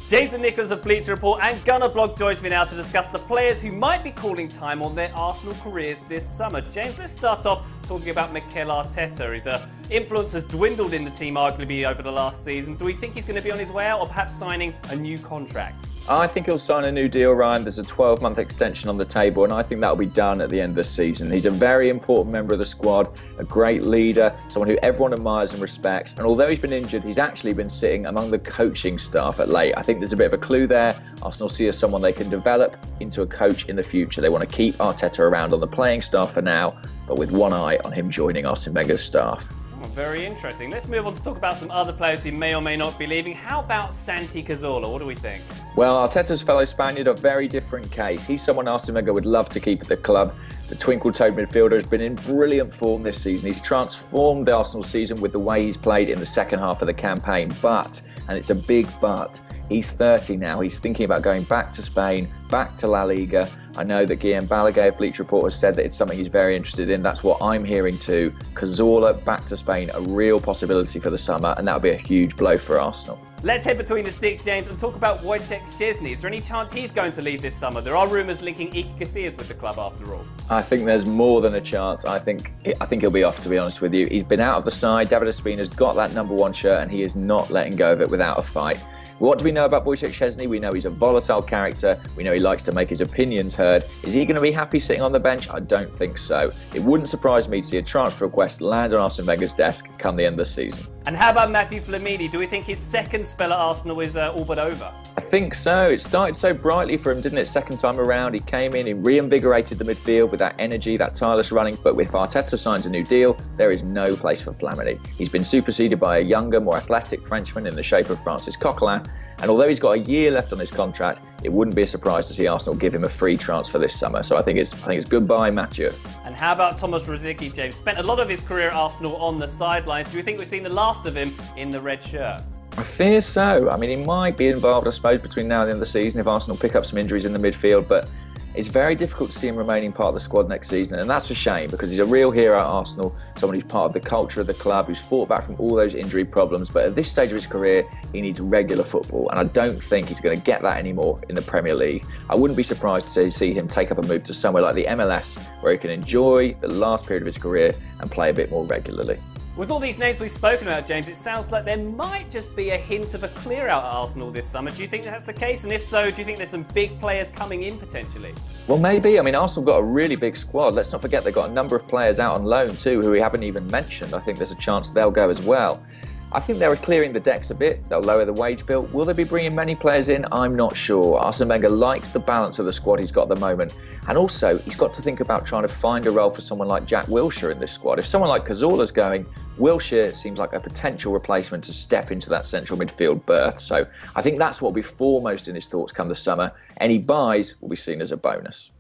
James and Nicholas of Bleacher Report and Gunner Blog joins me now to discuss the players who might be calling time on their Arsenal careers this summer. James, let's start off talking about Mikel Arteta. His influence has dwindled in the team arguably over the last season. Do we think he's going to be on his way out or perhaps signing a new contract? I think he'll sign a new deal, Ryan. There's a 12-month extension on the table, and I think that'll be done at the end of the season. He's a very important member of the squad, a great leader, someone who everyone admires and respects. And although he's been injured, he's actually been sitting among the coaching staff at late. I think there's a bit of a clue there. Arsenal see as someone they can develop into a coach in the future. They want to keep Arteta around on the playing staff for now, but with one eye on him joining Arsene Wenger's staff. Very interesting. Let's move on to talk about some other players who may or may not be leaving. How about Santi Cazorla? What do we think? Well, Arteta's fellow Spaniard, a very different case. He's someone Arsene Wenger would love to keep at the club. The twinkle-toed midfielder has been in brilliant form this season. He's transformed the Arsenal season with the way he's played in the second half of the campaign. But, and it's a big but, he's 30 now. He's thinking about going back to Spain, back to La Liga. I know that Guillem Balaguer of Bleacher Report has said that it's something he's very interested in. That's what I'm hearing too. Cazorla back to Spain, a real possibility for the summer, and that would be a huge blow for Arsenal. Let's head between the sticks, James, and talk about Wojciech Szczesny. Is there any chance he's going to leave this summer? There are rumours linking Iker Casillas with the club after all. I think there's more than a chance. I think he'll be off, to be honest with you. He's been out of the side. David Ospina's got that #1 shirt, and he is not letting go of it without a fight. What do we know about Wojciech Szczesny? We know he's a volatile character. We know he likes to make his opinions heard. Is he going to be happy sitting on the bench? I don't think so. It wouldn't surprise me to see a transfer request land on Arsene Wenger's desk come the end of the season. And how about Mathieu Flamini? Do we think his second spell at Arsenal is all but over? I think so. It started so brightly for him, didn't it? Second time around, he came in, he reinvigorated the midfield with that energy, that tireless running. But if Arteta signs a new deal, there is no place for Flamini. He's been superseded by a younger, more athletic Frenchman in the shape of Francis Coquelin. And although he's got a year left on his contract, it wouldn't be a surprise to see Arsenal give him a free transfer this summer. So I think it's goodbye, Mathieu. And how about Thomas Rosicky, James? Spent a lot of his career at Arsenal on the sidelines. Do you think we've seen the last of him in the red shirt? I fear so. I mean, he might be involved, I suppose, between now and the end of the season if Arsenal pick up some injuries in the midfield. But it's very difficult to see him remaining part of the squad next season, and that's a shame because he's a real hero at Arsenal, someone who's part of the culture of the club, who's fought back from all those injury problems. But at this stage of his career, he needs regular football, and I don't think he's going to get that anymore in the Premier League. I wouldn't be surprised to see him take up a move to somewhere like the MLS, where he can enjoy the last period of his career and play a bit more regularly. With all these names we've spoken about, James, it sounds like there might just be a hint of a clear-out at Arsenal this summer. Do you think that's the case? And if so, do you think there's some big players coming in potentially? Well, maybe. I mean, Arsenal got a really big squad. Let's not forget they've got a number of players out on loan too who we haven't even mentioned. I think there's a chance they'll go as well. I think they're clearing the decks a bit. They'll lower the wage bill. Will they be bringing many players in? I'm not sure. Arsene Wenger likes the balance of the squad he's got at the moment. And also, he's got to think about trying to find a role for someone like Jack Wilshere in this squad. If someone like Cazorla's going, Wilshere seems like a potential replacement to step into that central midfield berth. So I think that's what will be foremost in his thoughts come the summer. Any buys will be seen as a bonus.